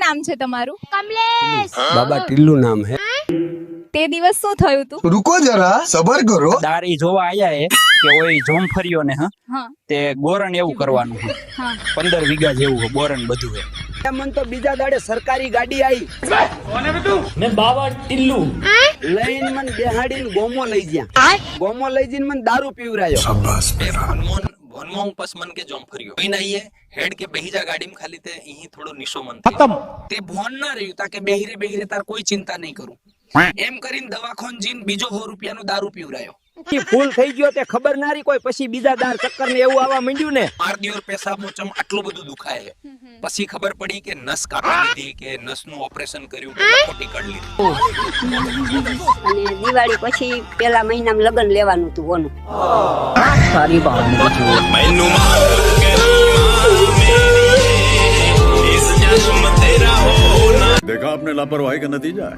નામ છે તમારું? कमलेश। बाबा टिल्लू नाम है। તે દિવસ શું થયું તું? रुको जरा सबर करो। દારી જોવા આયા હે કે ઓય જોમફરીઓ ને હા તે ગોરણ એવું કરવાનું હે હા 15 વીઘા જેવું હે બોરણ બધું હે મન તો બીજા દાડે સરકારી ગાડી આવી કોને બેટુ મે બાબા ટિલ્લુ લઈને મન બેહાડીને ગોમો લઈ ગયા ગોમો લઈ જઈને મન દારૂ પીવરાયો शाबाश बेटा। ભણવા પસ મન કે જોમફરીઓ કોઈ ના હેડ કે બેહીજા ગાડીમાં ખાલી તે અહીં થોડો નિશો મન ખતમ તે ભોન ના રહ્યું તાકે બેહીરે તાર કોઈ ચિંતા નહીં કરું એમ કરીને દવાખાન જીન બીજો 100 રૂપિયાનો દારૂ પીવરાયો ફૂલ થઈ ગયો તે ખબર ના રહી કોઈ પછી બીજા દાર ચક્કર ને એવું આવવા માંડ્યું ને માર દિયોર પેશાબનો ચમ આટલું બધું દુખાય પછી ખબર પડી કે નસ કાપી લીધી કે નસનું ઓપરેશન કર્યું કે ખોટી કાઢી લીધી અને દિવાળી પછી પેલા મહિનામાં લગ્ન લેવાનું હતું ઓનું સારી બાત देखा आपने लापरवाही का नतीजा है।